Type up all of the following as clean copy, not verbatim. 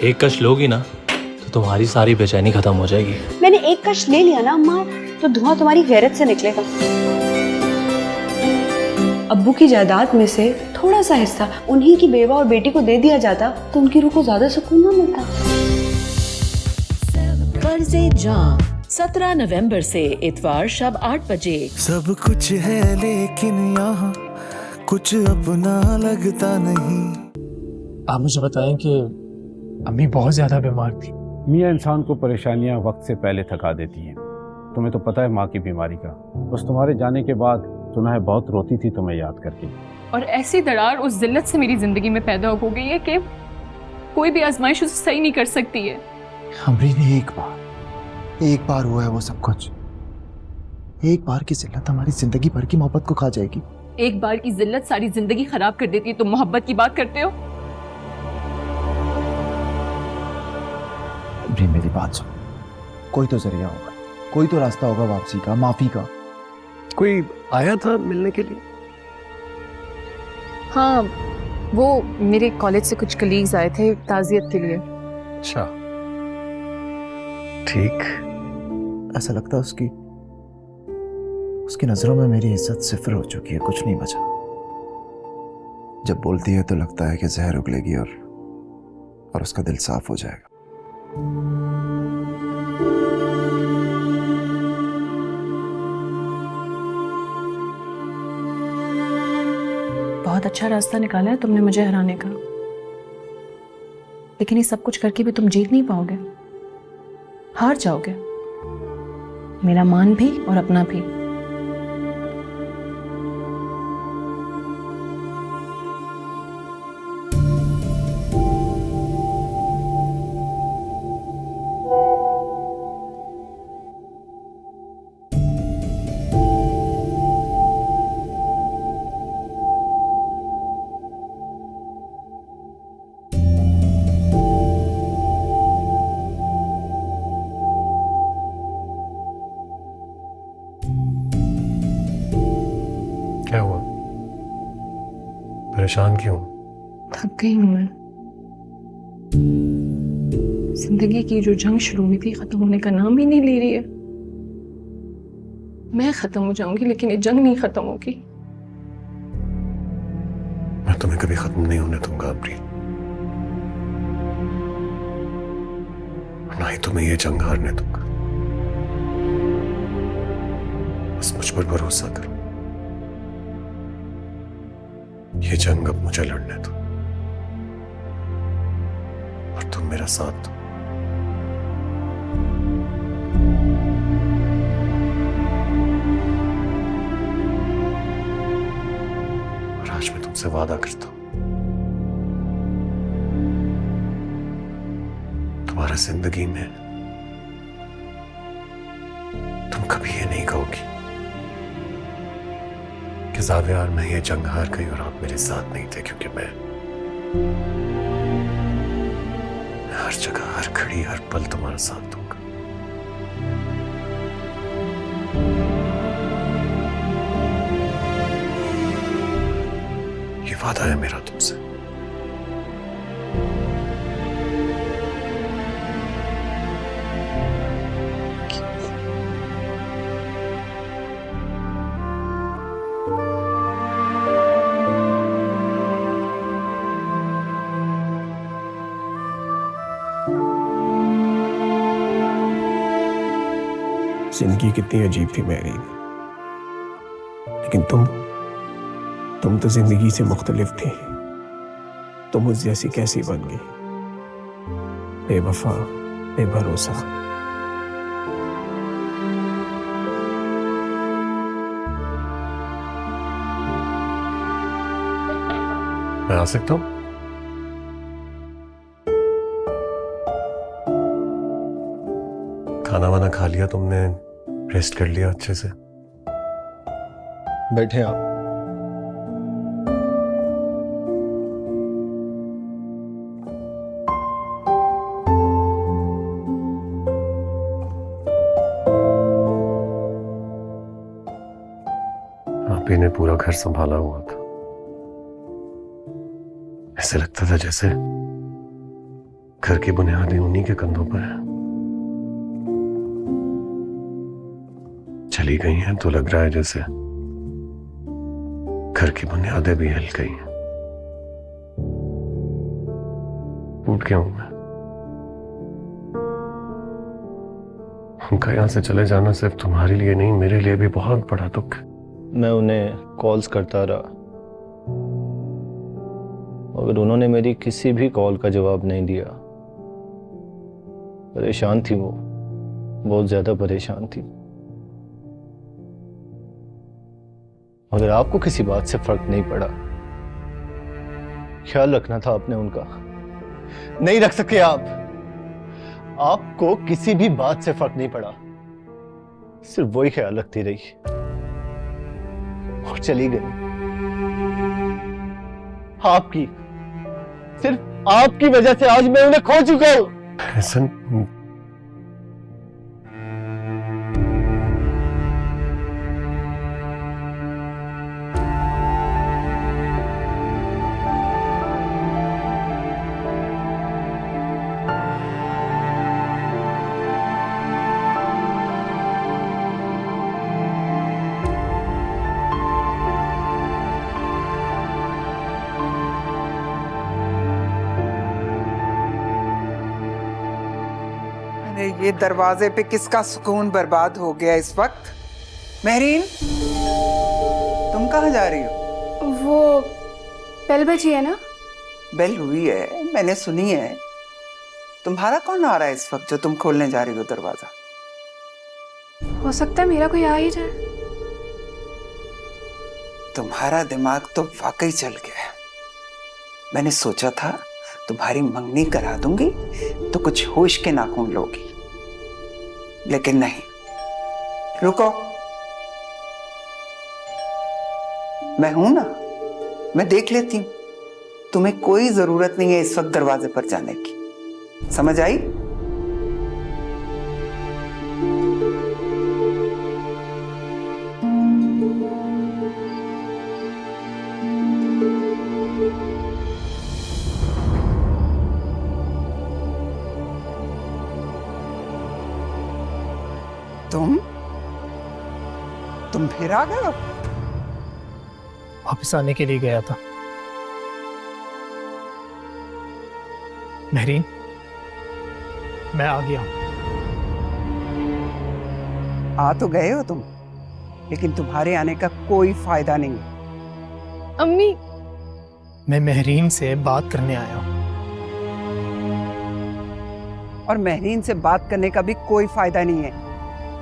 एक कश लोगी ना तो तुम्हारी सारी बेचैनी खत्म हो जाएगी। मैंने एक कश ले लिया ना अम्मा, तो धुआं तुम्हारी गैरत से निकलेगा। अब्बू की जायदाद में से थोड़ा सा हिस्सा उन्हीं की बेवा और बेटी को दे दिया जाता तो उनकी रूह को ज्यादा सुकून ना मिलता। कर्जे जाम 17 नवंबर से इतवार शब 8 बजे। सब कुछ है लेकिन यहाँ कुछ अपना लगता नहीं। आप मुझे बताएं कि अम्मी बहुत ज्यादा बीमार थी। मियाँ इंसान को परेशानियां वक्त से पहले थका देती हैं। तुम्हें तो पता है माँ की बीमारी का। बस तुम्हारे जाने के बाद सुना बहुत रोती थी तुम्हें याद करके। और ऐसी दरार उस जिल्लत से मेरी जिंदगी में पैदा हो गई है कि कोई भी आजमाइश उसे सही नहीं कर सकती है। हमरी ने एक बार हुआ है वो सब कुछ। एक बार की जिल्लत हमारी जिंदगी भर की मोहब्बत को खा जाएगी। एक बार की जिल्लत सारी जिंदगी खराब कर देती है। तुम मोहब्बत की बात करते हो? मेरी बात सुन, कोई तो जरिया होगा, कोई तो रास्ता होगा वापसी का, माफी का। कोई आया था मिलने के लिए? हाँ, वो मेरे कॉलेज से कुछ कलीग्स आए थे ताज़ियत के लिए। अच्छा, ठीक। ऐसा लगता है उसकी नजरों में मेरी इज्जत सिफर हो चुकी है, कुछ नहीं बचा। जब बोलती है तो लगता है कि जहर उगलेगी और उसका दिल साफ हो जाएगा। बहुत अच्छा रास्ता निकाला है तुमने मुझे हराने का, लेकिन ये सब कुछ करके भी तुम जीत नहीं पाओगे, हार जाओगे, मेरा मान भी और अपना भी। क्या हुआ? परेशान क्यों? थक गई हूं मैं। जिंदगी की जो जंग शुरू हुई थी खत्म होने का नाम ही नहीं ले रही है। मैं खत्म हो जाऊंगी लेकिन ये जंग नहीं खत्म होगी। मैं तुम्हें कभी खत्म नहीं होने दूंगा अमरीन, ना ही तुम्हें ये जंग हारने दूंगा। बस मुझ पर भरोसा करो, ये जंग अब मुझे लड़ने दो और तुम मेरा साथ दो। और आज मैं तुमसे वादा करता हूं, तुम्हारा जिंदगी में तुम कभी ये नहीं कहोगी कि ज़ावियार मैं ये जंग हार गई और आप मेरे साथ नहीं थे, क्योंकि मैं हर जगह, हर घड़ी, हर पल तुम्हारा साथ दूंगा। ये वादा है मेरा तुमसे। जिंदगी कितनी अजीब थी मेरी, लेकिन तुम तो जिंदगी से मुख्तलिफ थी। तुम मुझ जैसी कैसी बन गई, बेवफा, बेभरोसा। मैं आ सकता हूं? खाना वाना खा लिया तुमने? रेस्ट कर लिया अच्छे से? बैठे आप। आप ही ने पूरा घर संभाला हुआ था। ऐसे लगता था जैसे घर की बुनियादें उन्हीं के कंधों पर है। चली गई हैं तो लग रहा है जैसे घर की बुनियादें भी हिल गई हैं। टूट गया हूं मैं। उनका यहां से चले जाना सिर्फ तुम्हारे लिए नहीं, मेरे लिए भी बहुत बड़ा दुख है। मैं उन्हें कॉल्स करता रहा, मगर उन्होंने मेरी किसी भी कॉल का जवाब नहीं दिया। परेशान थी वो, बहुत ज्यादा परेशान थी। मगर आपको किसी बात से फर्क नहीं पड़ा। ख्याल रखना था आपने उनका, नहीं रख सके आप। आपको किसी भी बात से फर्क नहीं पड़ा, सिर्फ वही ख्याल रखती रही और चली गई। आपकी, सिर्फ आपकी वजह से आज मैं उन्हें खो चुका हूं। एहसन, ये दरवाजे पे किसका सुकून बर्बाद हो गया इस वक्त। महरीन, तुम कहाँ जा रही हो? वो बेल बजी है ना? बेल हुई है, मैंने सुनी है। तुम्हारा कौन आ रहा है इस वक्त जो तुम खोलने जा रही हो दरवाजा? हो सकता है मेरा कोई आ ही जाए। तुम्हारा दिमाग तो वाकई चल गया है। मैंने सोचा था तुम्हारी मंगनी करा दूंगी तो कुछ होश के नाखून लोगी, लेकिन नहीं। रुको, मैं हूं ना, मैं देख लेती हूं। तुम्हें कोई जरूरत नहीं है इस वक्त दरवाजे पर जाने की, समझ आई? तुम फिर आ गए हो? वापस आने के लिए गया था। महरीन, मैं आ गया हूं। आ तो गए हो तुम, लेकिन तुम्हारे आने का कोई फायदा नहीं। अम्मी, मैं महरीन से बात करने आया हूं। और महरीन से बात करने का भी कोई फायदा नहीं है।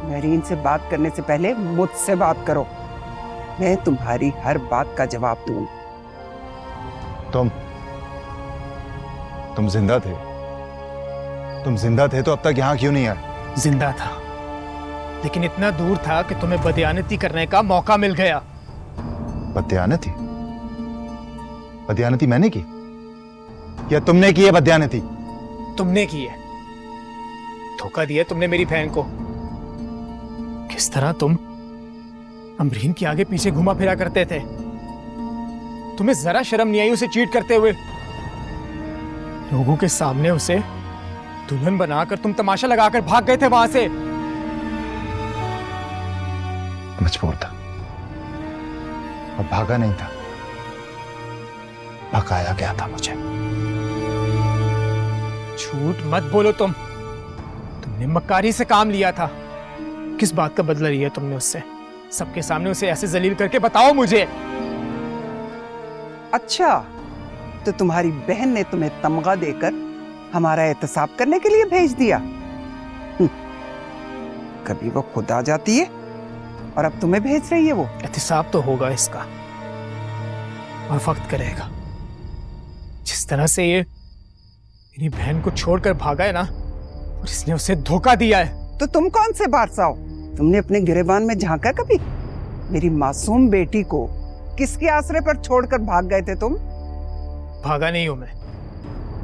महरीन से बात करने से पहले मुझसे बात करो, मैं तुम्हारी हर बात का जवाब दूंगा। तुम जिंदा थे? तुम जिंदा थे तो अब तक यहाँ क्यों नहीं आए? जिंदा था, लेकिन इतना दूर था कि तुम्हें बदयानती करने का मौका मिल गया। बदयानती? बदयानती मैंने की या तुमने की है? बदयानती तुमने की है। धोखा दिया तुमने मेरी बहन को। किस तरह तुम अमरीन के आगे पीछे घुमा फिरा करते थे। तुम्हें जरा शर्म नहीं आई उसे चीट करते हुए। लोगों के सामने उसे दुल्हन बनाकर तुम तमाशा लगाकर भाग गए थे वहां से। मजबूर था और भागा नहीं था, भगाया गया था मुझे। झूठ मत बोलो तुमने मक्कारी से काम लिया था। किस बात का बदला लिया तुमने उससे? सबके सामने उसे ऐसे जलील करके बताओ मुझे। अच्छा, तो तुम्हारी बहन ने तुम्हें तमगा देकर हमारा एहतसाब करने के लिए भेज दिया। कभी वो खुद आ जाती है और अब तुम्हें भेज रही है वो। एहतसाब तो होगा इसका और वक्त करेगा। जिस तरह से ये मेरी बहन को छोड़कर भागा है ना, और इसने उसे धोखा दिया है। तो तुम कौन से बादशाह हो? तुमने अपने गिरेबान में झांका कभी? मेरी मासूम बेटी को किसके आसरे पर छोड़कर भाग गए थे तुम? भागा नहीं हूं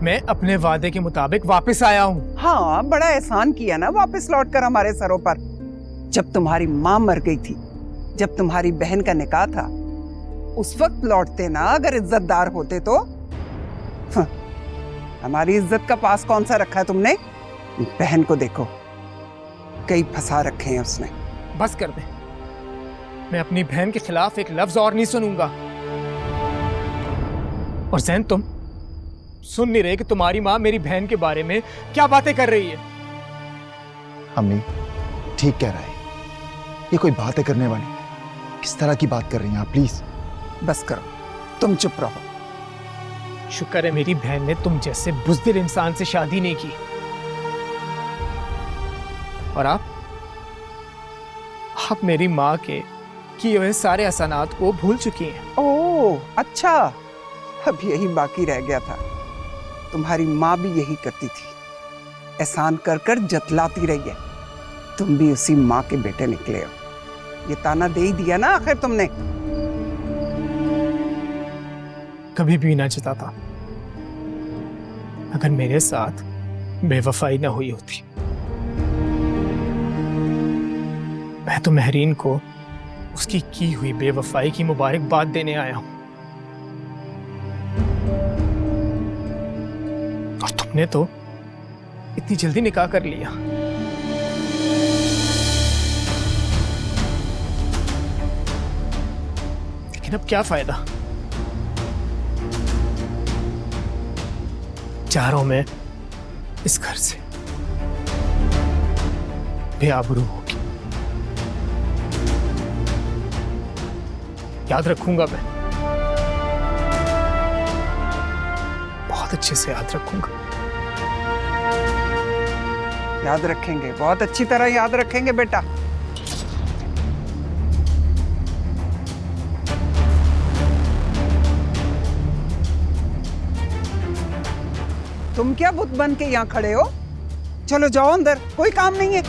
मैं अपने वादे के मुताबिक वापस आया हूं। हाँ, बड़ा एहसान किया ना वापस लौटकर हमारे सरों पर। जब तुम्हारी माँ मर गई थी, जब तुम्हारी बहन का निकाह था, उस वक्त लौटते ना अगर इज्जतदार होते तो। हमारी इज्जत का पास कौन सा रखा है तुमने? बहन को देखो, कई फंसा रखे हैं उसने। बस कर दे, मैं अपनी बहन के खिलाफ एक लफ्ज और नहीं सुनूंगा। और जैन, तुम सुन नहीं रहे कि तुम्हारी माँ मेरी बहन के बारे में क्या बातें कर रही है? अम्मी ठीक कह रहा है, ये कोई बातें करने वाली? किस तरह की बात कर रही हैं आप? प्लीज बस करो, तुम चुप रहो। शुक्र है मेरी बहन ने तुम जैसे बुज़दिल इंसान से शादी नहीं की। और आप मेरी माँ के किए हुए सारे एहसानात को भूल चुकी हैं। ओह अच्छा, अब यही बाकी रह गया था। तुम्हारी माँ भी यही करती थी, एहसान कर कर जतलाती रही है। तुम भी उसी माँ के बेटे निकले हो। ये ताना दे ही दिया ना आखिर तुमने। कभी भी ना जताता अगर मेरे साथ बेवफाई ना हुई होती। मैं तो महरीन को उसकी की हुई बेवफाई की मुबारकबाद देने आया हूं, और तुमने तो इतनी जल्दी निकाह कर लिया। लेकिन अब क्या फायदा? चारों में इस घर से बेआबरू होगी। याद रखूंगा मैं, बहुत अच्छे से याद रखूंगा। याद रखेंगे, बहुत अच्छी तरह याद रखेंगे बेटा। तुम क्या बुत बन के यहाँ खड़े हो? चलो जाओ अंदर, कोई काम नहीं है।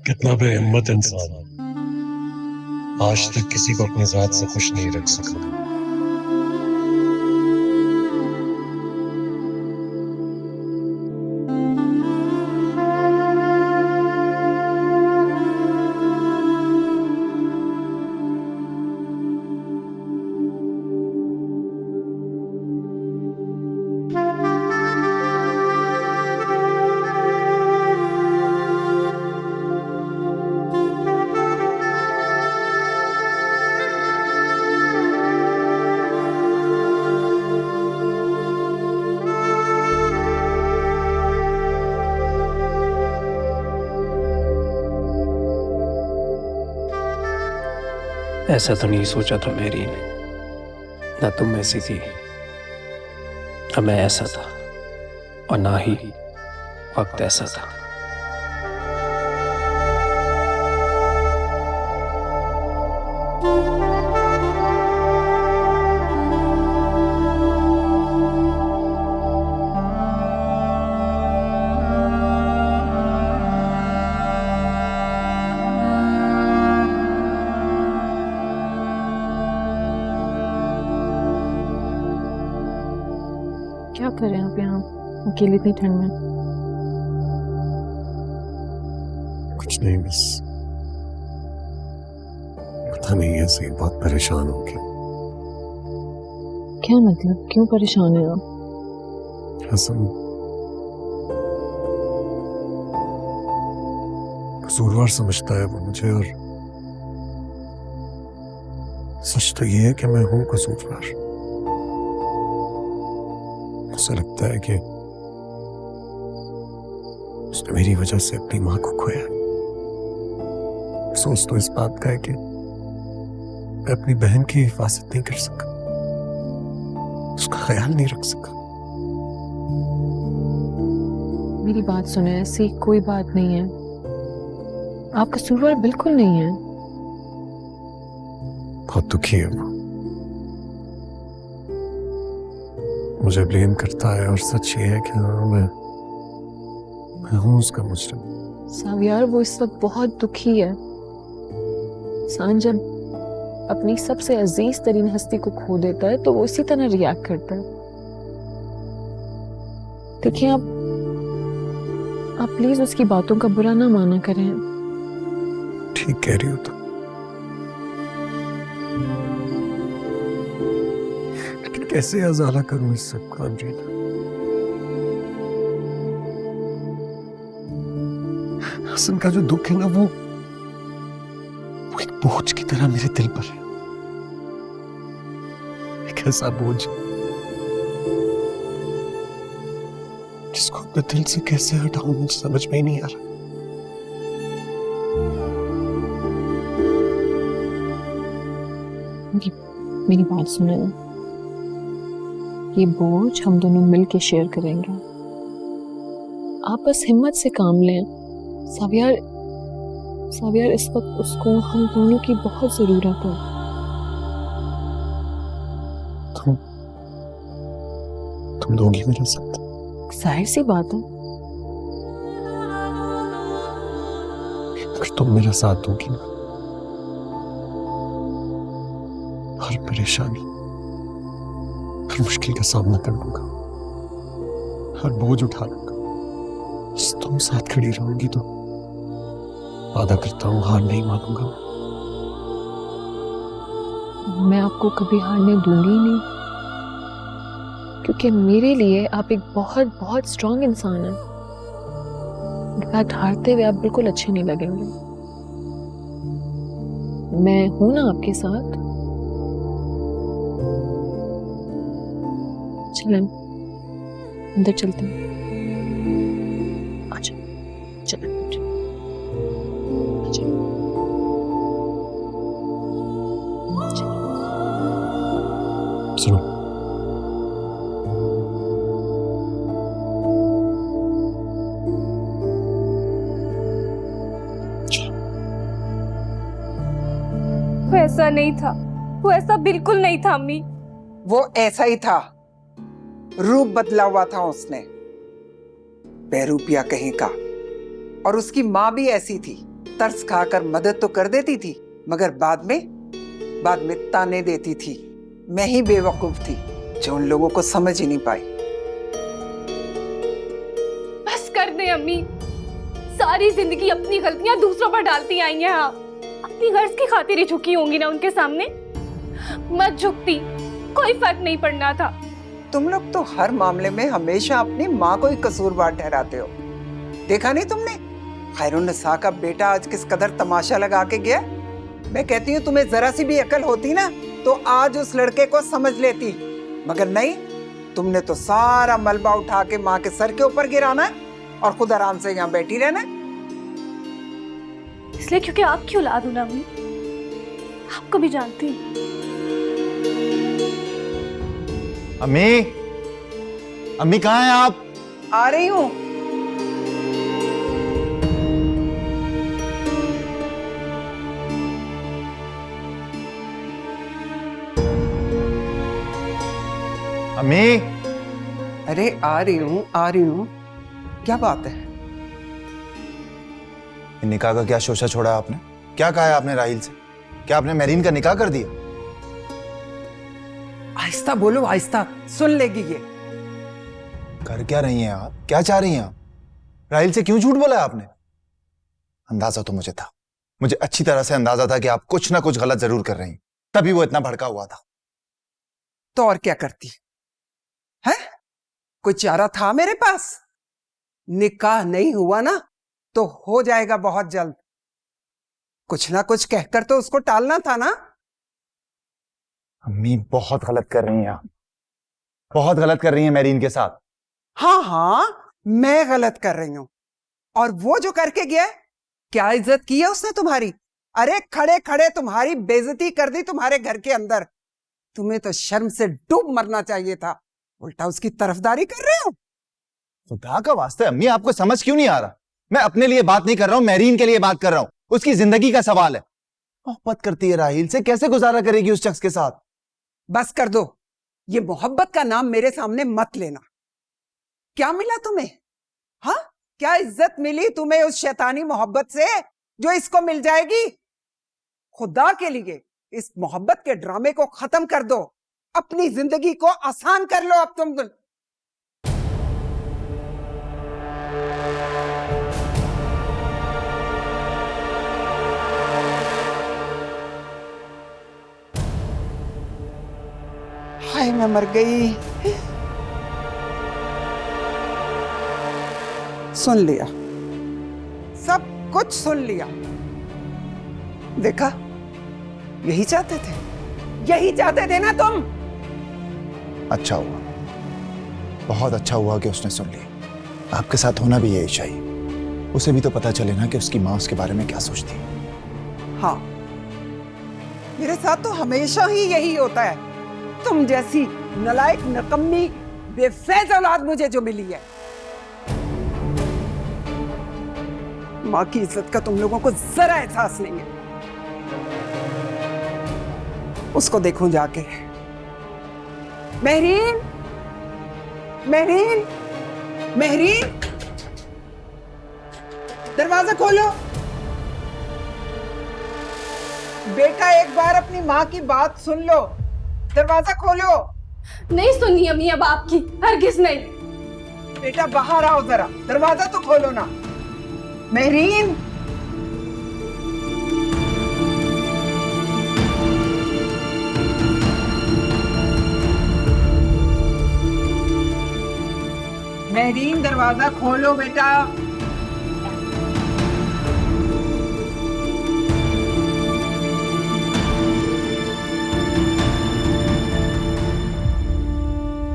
कितना बेहिम्मत इंसान, आज तक किसी को अपनी जात से खुश नहीं रख सका। ऐसा तो नहीं सोचा था महरीन, ना तुम ऐसी थी, ना मैं ऐसा था, और ना ही वक्त ऐसा था। क्या कर रहे हैं आप यहाँ अकेले इतनी ठंड में? कुछ नहीं, बस पता नहीं, ऐसे ही बहुत परेशान हो गया। क्या मतलब, क्यों परेशान है आप? हसन कसूरवार समझता है वो मुझे, और सच तो ये है कि मैं हूं कसूरवार। मुझे लगता है कि उसने मेरी वजह से अपनी माँ को खोया। अफसोस तो इस बात का है कि मैं अपनी बहन की हिफाजत नहीं कर सका, उसका ख्याल नहीं रख सका। मेरी बात सुने, ऐसी कोई बात नहीं है, आप कसूरवार बिल्कुल नहीं है। बहुत दुखी है वो, मुझे ब्लेम करता है, और सच ये है कि हाँ, मैं हूं उसका मुजरिम। सावियार, वो इस वक्त बहुत दुखी है, इंसान जब अपनी सबसे अजीज तरीन हस्ती को खो देता है तो वो इसी तरह रिएक्ट करता है। देखिए आप प्लीज उसकी बातों का बुरा ना माना करें। ठीक कह रही हो तुम, लेकिन कैसे अजाला करूं इस सब का अमरीन? हसन का जो दुख है ना, वो एक बोझ की तरह मेरे दिल पर है। एक ऐसा बोझ जिसको अपने दिल से कैसे हटाऊं, मुझे समझ में ही नहीं आ रहा। मेरी बात सुने ना, ये बोझ हम दोनों मिलके शेयर करेंगे। आप बस हिम्मत से काम लें। सावियार इस वक्त उसको हम दोनों की बहुत जरूरत है। तुम दोगी मेरा साथ? जाहिर सी बात है। अगर तुम मेरा साथ दोगी ना, हर परेशानी, हर मुश्किल का सामना कर लूंगा, हर बोझ उठा लूंगा। बस तुम साथ खड़ी रहोगी तो वादा करता हूं हार नहीं मानूंगा। मैं आपको कभी हारने दूंगी नहीं, क्योंकि मेरे लिए आप एक बहुत बहुत स्ट्रांग इंसान हैं। इनफैक्ट हारते हुए आप बिल्कुल अच्छे नहीं लगेंगे। मैं हूं ना आपके साथ। चलें अंदर चलते हैं। अच्छा चलें। सुनो, वो ऐसा नहीं था, वो ऐसा बिल्कुल नहीं था अम्मी। वो ऐसा ही था, रूप बदला हुआ था उसने, बेरूपिया कहीं का। और उसकी माँ भी ऐसी थी, तरस खाकर मदद तो कर देती थी, मगर बाद में ताने देती थी। मैं ही बेवकूफ थी जो उन लोगों को समझ ही नहीं पाई। बस कर दे अम्मी, सारी जिंदगी अपनी गलतियां दूसरों पर डालती आई हैं आप। अपनी गर्ज की खातिर ही झुकी होंगी ना उनके सामने। मत झुकती, कोई फर्क नहीं पड़ना था। तुम लोग तो हर मामले में हमेशा अपनी माँ को ही कसूरवार ठहराते हो। देखा नहीं तुमने खैरुन्निसा का बेटा आज किस कदर तमाशा लगा के गया। मैं कहती हूँ तुम्हें जरा सी भी अकल होती ना तो आज उस लड़के को समझ लेती, मगर नहीं, तुमने तो सारा मलबा उठा के माँ के सर के ऊपर गिराना और खुद आराम से यहाँ बैठी रहना। इसलिए क्योंकि आपकी औलाद हूं ना अम्मी, आपको भी जानती हूँ। अम्मी कहाँ हैं आप? आ रही हूँ। अम्मी, अरे आ रही हूँ। क्या बात है? निकाह का क्या शोशा छोड़ा आपने? क्या कहा है आपने राहिल से? क्या आपने मेरीन का निकाह कर दिया? आहिस्ता बोलो, आहिस्ता, सुन लेगी ये। कर क्या रही हैं आप? क्या चाह रही हैं आप? राहिल से क्यों झूठ बोला है आपने? अंदाजा तो मुझे था, मुझे अच्छी तरह से अंदाजा था कि आप कुछ ना कुछ गलत जरूर कर रही हैं, तभी वो इतना भड़का हुआ था। तो और क्या करती है? कोई चारा था मेरे पास? निकाह नहीं हुआ ना तो हो जाएगा बहुत जल्द। कुछ ना कुछ कहकर तो उसको टालना था ना। अम्मी बहुत गलत कर रही हैं आप, बहुत गलत कर रही हैं मेरीन के साथ। हाँ, मैं गलत कर रही हूं। और वो जो करके गया, क्या इज्जत की है उसने तुम्हारी? अरे खड़े खड़े तुम्हारी बेइज्जती कर दी तुम्हारे घर के अंदर। तुम्हें तो शर्म से डूब मरना चाहिए था, उल्टा उसकी तरफदारी कर रहे हो। खुदा का वास्ते अम्मी, आपको समझ क्यों नहीं आ रहा? मैं अपने लिए बात नहीं कर रहा हूं, मेरीन के लिए बात कर रहा हूं। उसकी जिंदगी का सवाल है। मोहब्बत करती है राहिल से, कैसे गुजारा करेगी उस शख्स के साथ? बस कर दो, ये मोहब्बत का नाम मेरे सामने मत लेना। क्या मिला तुम्हें? हाँ, क्या इज्जत मिली तुम्हें उस शैतानी मोहब्बत से जो इसको मिल जाएगी? खुदा के लिए इस मोहब्बत के ड्रामे को खत्म कर दो, अपनी जिंदगी को आसान कर लो अब तुम। हाय मैं मर गई। सुन लिया, सब कुछ सुन लिया। देखा, यही चाहते थे, यही चाहते थे ना तुम। अच्छा हुआ, बहुत अच्छा हुआ कि उसने सुन लिया। आपके साथ होना भी यही चाहिए। उसे भी तो पता चले ना कि उसकी माँ उसके बारे में क्या सोचती है। हाँ, मेरे साथ तो हमेशा ही यही होता है। तुम जैसी नलायक, नकम्मी, बेफैज औलाद मुझे जो मिली है। माँ की इज्जत का तुम लोगों को जरा एहसास नहीं है। उसको देखूं जाके। महरीन, महरीन, महरीन, दरवाजा खोलो। बेटा एक बार अपनी माँ की बात सुन लो, दरवाजा खोलो। नहीं सुननी अम्मी अब आपकी, हरगिज नहीं। बेटा बाहर आओ जरा, दरवाजा तो खोलो ना। महरीन, महरीन दरवाजा खोलो बेटा।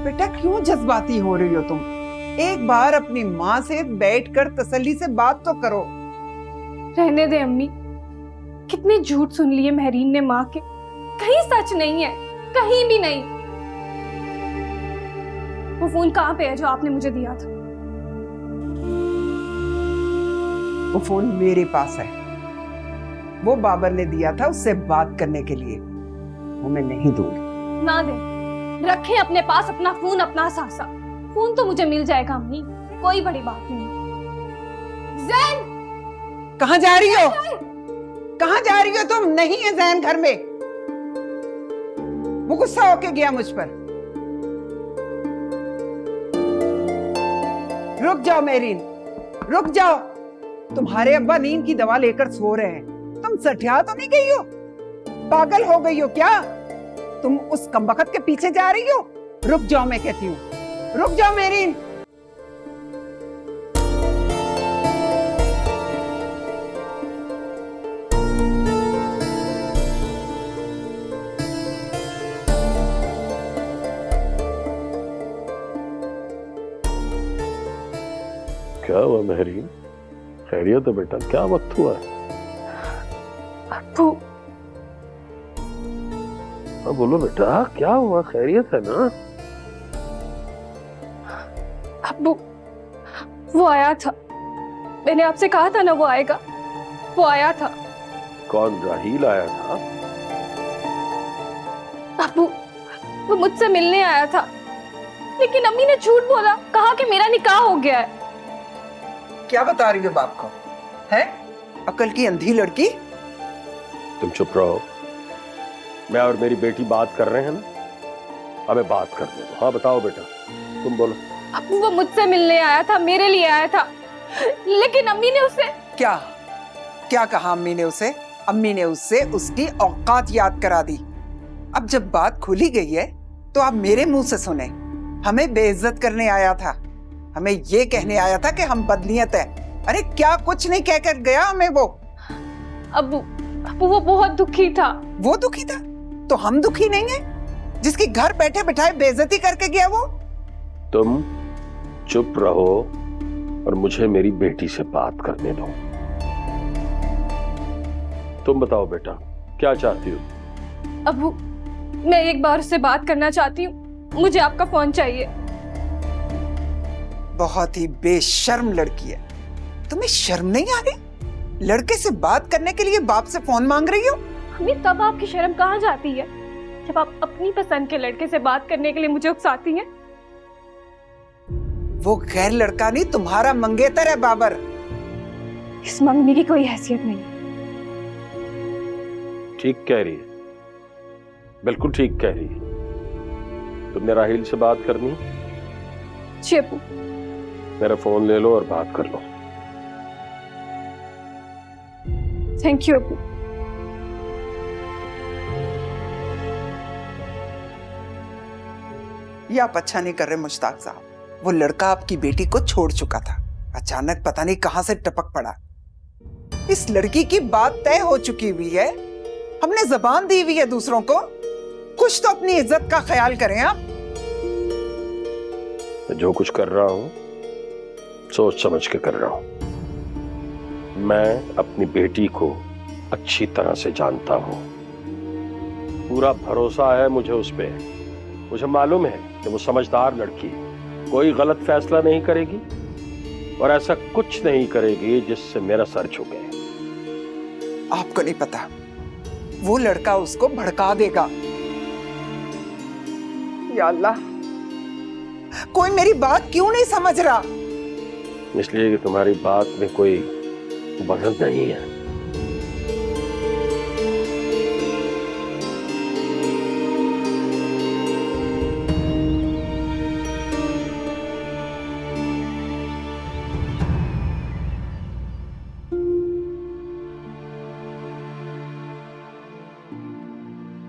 बेटा क्यों जज्बाती हो रही हो तुम? एक बार अपनी माँ से बैठकर तसल्ली से बात तो करो। रहने दे अम्मी, कितने झूठ सुन लिए महरीन ने माँ के। कहीं सच नहीं है, कहीं भी नहीं। वो फोन कहाँ पे है जो आपने मुझे दिया था? वो फोन मेरे पास है, वो बाबर ने दिया था उससे बात करने के लिए। वो मैं नहीं दूंगी। ना दे, रखें अपने पास अपना फोन, अपना सासा। फोन तो मुझे मिल जाएगा अम्मी, कोई बड़ी बात नहीं। जैन, कहाँ जा रही हो? कहाँ जा रही हो तुम? नहीं है जैन घर में। वो गुस्सा होके गया मुझ पर। रुक जाओ मेरीन, रुक जाओ। तुम्हारे अब्बा नींद की दवा लेकर सो रहे हैं। तुम सठिया तो नहीं गई हो? पागल हो गई हो क्या? तुम उस कमबख्त के पीछे जा रही हो? रुक जाओ, मैं कहती हूँ, रुक जाओ मेरीन। क्या हुआ महरीन? खैरियत है बेटा? क्या वक्त हुआ है? अब्बू, हाँ बोलो बेटा, क्या हुआ? खैरियत है ना? अब्बू, वो आया था। मैंने आपसे कहा था ना वो आएगा। वो आया था। कौन? राहील आया था? अब्बू, वो मुझसे मिलने आया था, लेकिन अम्मी ने झूठ बोला, कहा कि मेरा निकाह हो गया है। क्या बता रही हो बाप को? है अकल की अंधी लड़की। तुम चुप रहो। मैं और मेरी बेटी बात कर रहे हैं ना, हमें बात करने दो। हाँ बताओ बेटा, तुम बोलो। अब्बू, वो मुझसे मिलने आया था, मेरे लिए आया था, लेकिन अम्मी ने उसे क्या क्या कहा? अम्मी ने उसे? अम्मी ने उससे उसकी औकात याद करा दी। अब जब बात खुली गई है तो आप मेरे मुंह से सुने। हमें बेइज्जत करने आया था, हमें ये कहने आया था कि हम बदनीयत है। अरे क्या कुछ नहीं कहकर गया हमें वो। अब्बू, वो बहुत दुखी था। वो दुखी था तो हम दुखी नहीं है? जिसकी घर बैठे बिठाए बेइज्जती करके गया वो। तुम चुप रहो और मुझे मेरी बेटी से बात करने दो। तुम बताओ बेटा, क्या चाहती हो? अब्बू, मैं एक बार उससे बात करना चाहती हूँ। मुझे आपका फोन चाहिए। बहुत ही बेशर्म लड़की है। तुम्हें शर्म नहीं आ रही? लड़के से बात करने के लिए बाप से फोन मांग रही हो? अम्मी, तब आपकी शर्म कहाँ जाती है जब आप अपनी पसंद के लड़के से बात करने के लिए मुझे उकसाती हैं? वो गैर लड़का नहीं, तुम्हारा मंगेतर है बाबर। इस मंगनी की कोई हैसियत नहीं। ठीक कह रही है, बिल्कुल ठीक कह रही है। तुमने राहिल से बात करनी? जी अब्बू। मेरा फोन ले लो और बात कर लो। थैंक यू अब्बू। ये आप अच्छा नहीं कर रहे मुश्ताक साहब। वो लड़का आपकी बेटी को छोड़ चुका था, अचानक पता नहीं कहां से टपक पड़ा। इस लड़की की बात तय हो चुकी हुई है, हमने जबान दी हुई है दूसरों को। कुछ तो अपनी इज्जत का ख्याल करें आप। मैं जो कुछ कर रहा हूं सोच समझ के कर रहा हूं। मैं अपनी बेटी को अच्छी तरह से जानता हूं, पूरा भरोसा है मुझे उस पे। मुझे मालूम है कि वो समझदार लड़की है, कोई गलत फैसला नहीं करेगी और ऐसा कुछ नहीं करेगी जिससे मेरा सर झुके। आपको नहीं पता, वो लड़का उसको भड़का देगा। या अल्लाह, कोई मेरी बात क्यों नहीं समझ रहा? इसलिए कि तुम्हारी बात में कोई वजन नहीं है।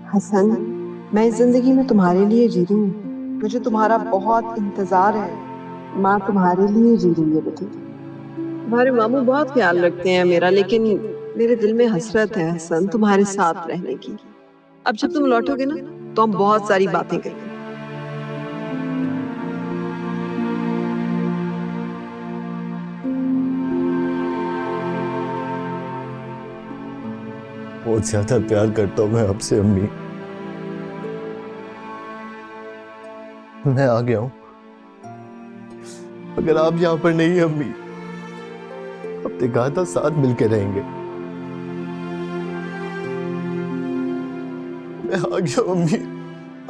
हसन, मैं इस जिंदगी में तुम्हारे लिए जी रही हूँ। मुझे तुम्हारा बहुत इंतजार है। माँ तुम्हारे लिए जी रही है बेटी। तुम्हारे मामू बहुत ख्याल रखते हैं मेरा, लेकिन मेरे दिल में हसरत है हसन तुम्हारे साथ रहने की। अब जब तुम लौटोगे ना तो हम बहुत सारी बातें करेंगे। बहुत ज्यादा प्यार करता हूं मैं आपसे अम्मी। मैं आ गया हूं, अगर आप यहां पर नहीं है अम्मी, आपने कहा था साथ मिलके रहेंगे। मैं आ गया हूं अम्मी,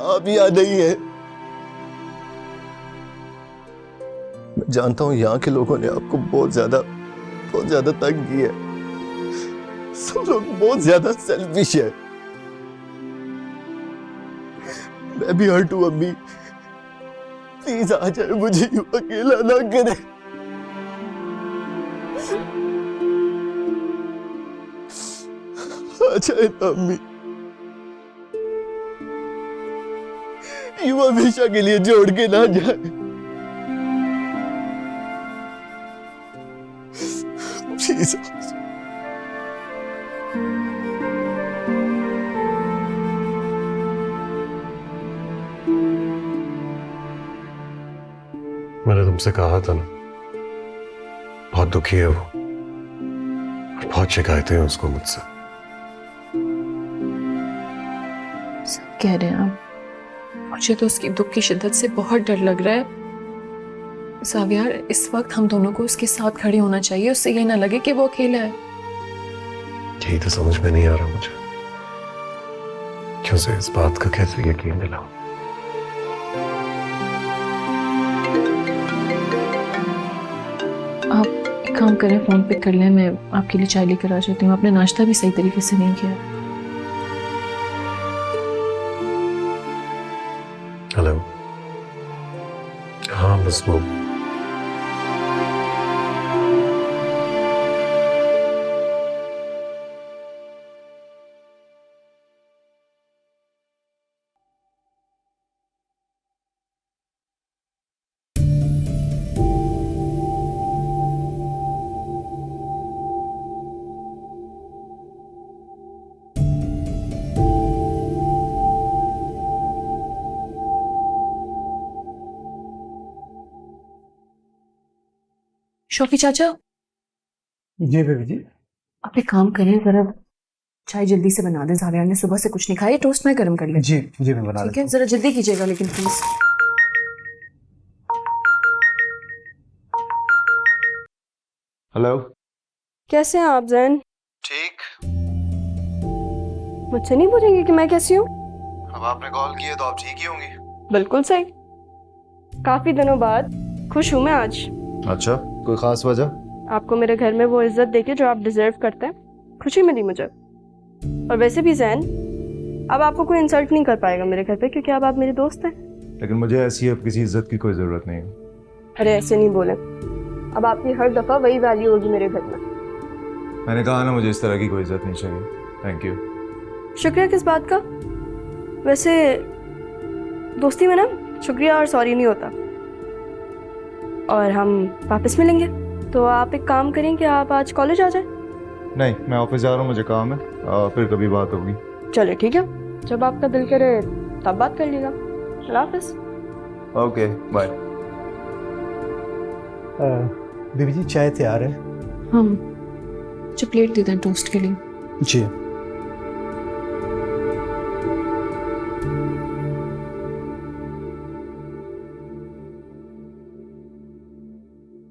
आप यहाँ नहीं है। मैं जानता हूं यहाँ के लोगों ने आपको बहुत ज्यादा तंग किया है। सब लोग बहुत ज्यादा सेल्फिश है। मैं भी हर्ट हूं अम्मी, प्लीज आ जाए, मुझे यूं अकेला ना करे। आ जाए ना अम्मी, यूं हमेशा के लिए जोड़ के ना जाए। प्लीज मैंने तुमसे कहा था ना, बहुत दुखी है वो और बहुत शिकायतें हैं उसको मुझसे। सब कह रहे हैं आप। मुझे तो उसकी दुख की शिद्दत से बहुत डर लग रहा है। सावियार, इस वक्त हम दोनों को उसके साथ खड़े होना चाहिए, उससे ये ना लगे कि वो अकेला है। यही तो समझ में नहीं आ रहा मुझे, क्यों से इस बात का कैसे यकीन दिलाऊं। आप एक काम करें, फोन पिक कर लें, मैं आपके लिए चाय लेकर आ जाती हूँ। आपने नाश्ता भी सही तरीके से नहीं किया। हेलो, हाँ बस वो शौकी चाचा। जी बेबी जी। आप एक काम करें, जरा चाय जल्दी से बना दें। जावियार ने सुबह से कुछ नहीं खाया, टोस्ट मैं गर्म कर लें। जी जी मैं बना ठीक है, जरा जल्दी कीजिएगा लेकिन प्लीज। हेलो, कैसे हैं आप जैन? ठीक। मुझसे नहीं पूछेंगे कि मैं कैसी हूँ? अब आपने कॉल की है तो आप ठीक ही होंगी। बिल्कुल सही। काफी दिनों बाद खुश हूँ मैं आज। अच्छा, कोई खास वजह? आपको मेरे घर में वो इज्जत देके जो आप डिजर्व करते हैं, खुशी मिली मुझे। और वैसे भी जैन, अब आपको कोई इंसल्ट नहीं कर पाएगा मेरे घर पे, क्योंकि अब आप मेरे दोस्त हैं। लेकिन मुझे ऐसी अब किसी इज्जत की कोई जरूरत नहीं है। अरे ऐसे नहीं बोले, अब आपकी हर दफा वही वैल्यू होगी मेरे घर में। मैंने कहा ना, मुझे इस तरह की कोई इज्जत नहीं चाहिए। Thank you. शुक्रिया किस बात का? वैसे दोस्ती में ना शुक्रिया और सॉरी नहीं होता। और हम वापस मिलेंगे, तो आप एक काम करें कि आप आज कॉलेज आ जाएं। नहीं, मैं ऑफिस जा रहा हूँ, मुझे काम है। फिर कभी बात होगी। चलो ठीक है, जब आपका दिल करे तब बात कर लीजिएगा। अल्लाह हाफिज। Okay bye. बीबी जी चाय तैयार है। हाँ, जो प्लेट दे दें टोस्ट के लिए। जी।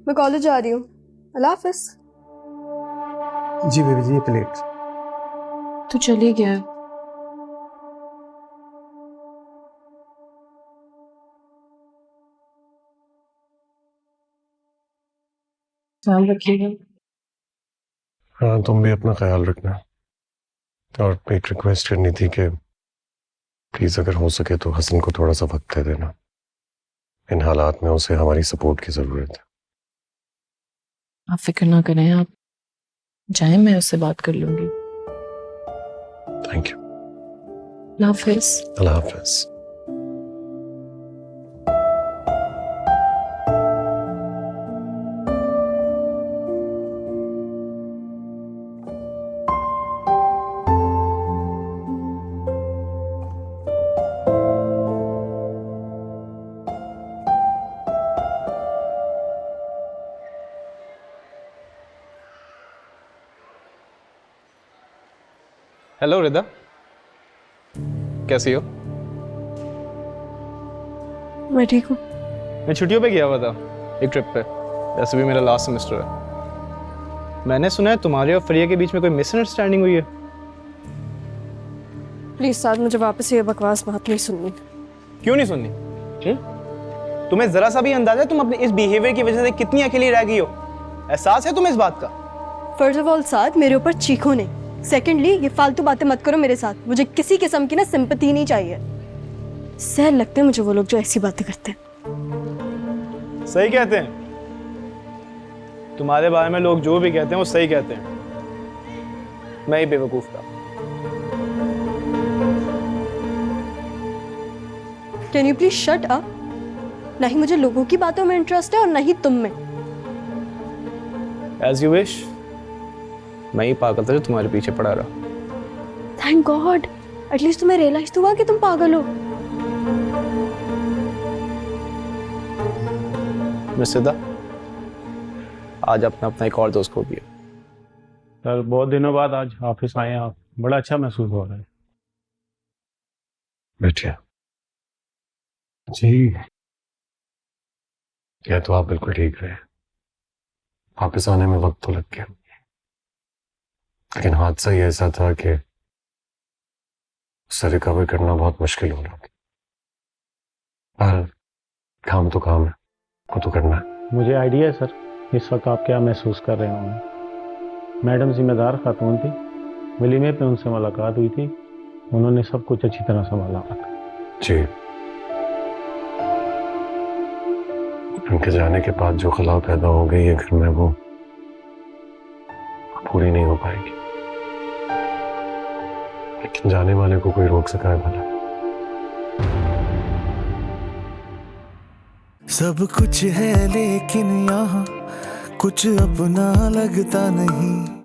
मैं कॉलेज जा रही हूँ। अल्लाह हाफिज। जी बीबी जी, ये प्लेट। तू चली गया है। ख्याल रखिएगा। हाँ, तुम भी अपना ख्याल रखना। और एक रिक्वेस्ट करनी थी कि प्लीज अगर हो सके तो हसन को थोड़ा सा वक्त दे देना। इन हालात में उसे हमारी सपोर्ट की जरूरत है। आप फिक्र ना करें, आप जाएं, मैं उससे बात कर लूंगी। Thank you. अल्लाह हाफिज। अल्लाह हाफिज। हेलो रिदा, कैसी हो? मैं ठीक हूँ। मैं छुट्टियों पे गया हुआ था एक ट्रिप पे। वैसे भी मेरा लास्ट सेमेस्टर है। मैंने सुना है तुम्हारे और फरिया के बीच में कोई मिसअंडरस्टैंडिंग हुई है। प्लीज साथ मुझे वापस ये बकवास बात नहीं सुननी। क्यों नहीं सुननी? तुम्हें जरा सा भी अंदाजा है तुम अपने इस बिहेवियर की वजह से कितनी अकेली रह गई हो? एहसास है तुम्हें इस बात का? फर्स्ट ऑफ ऑल साथ मेरे ऊपर चीखो नहीं। सेकेंडली, ये फालतू बातें मत करो मेरे साथ। मुझे किसी किस्म की ना सिंपैथी नहीं चाहिए। सहर लगते हैं मुझे वो लोग जो ऐसी बातें करते हैं। सही कहते हैं। तुम्हारे बारे में लोग जो भी कहते हैं वो सही कहते हैं। मैं ही बेवकूफ था। Can you please shut up? नहीं मुझे लोगों की बातों में इंटरेस्ट है और नहीं तुम में। As you wish. मैं ही पागल था जो तुम्हारे पीछे पड़ा रहा। थैंक गॉड, एटलीस्ट तुम्हें रियलाइज तो हुआ कि तुम पागल हो। मिस सिद्धा, आज अपना अपना एक और दोस्त खो दिया। सर बहुत दिनों बाद आज ऑफिस आए आप, बड़ा अच्छा महसूस हो रहा है। बैठिए। जी, यह तो आप बिल्कुल ठीक रहे। वापस आने में वक्त तो लग गया, लेकिन हादसा ही ऐसा था कि उससे रिकवर करना बहुत मुश्किल हो रहा था। पर काम तो काम है, वो तो करना है। मुझे आइडिया है सर, इस वक्त आप क्या महसूस कर रहे होंगे। मैडम जिम्मेदार खातून थी, वलीमे पे उनसे मुलाकात हुई थी, उन्होंने सब कुछ अच्छी तरह संभाला। जी, उनके जाने के बाद जो खला पैदा हो गई है घर में, वो पूरी नहीं हो पाएगी। लेकिन जाने वाले को कोई रोक सका है भला? सब कुछ है लेकिन यहाँ कुछ अपना लगता नहीं।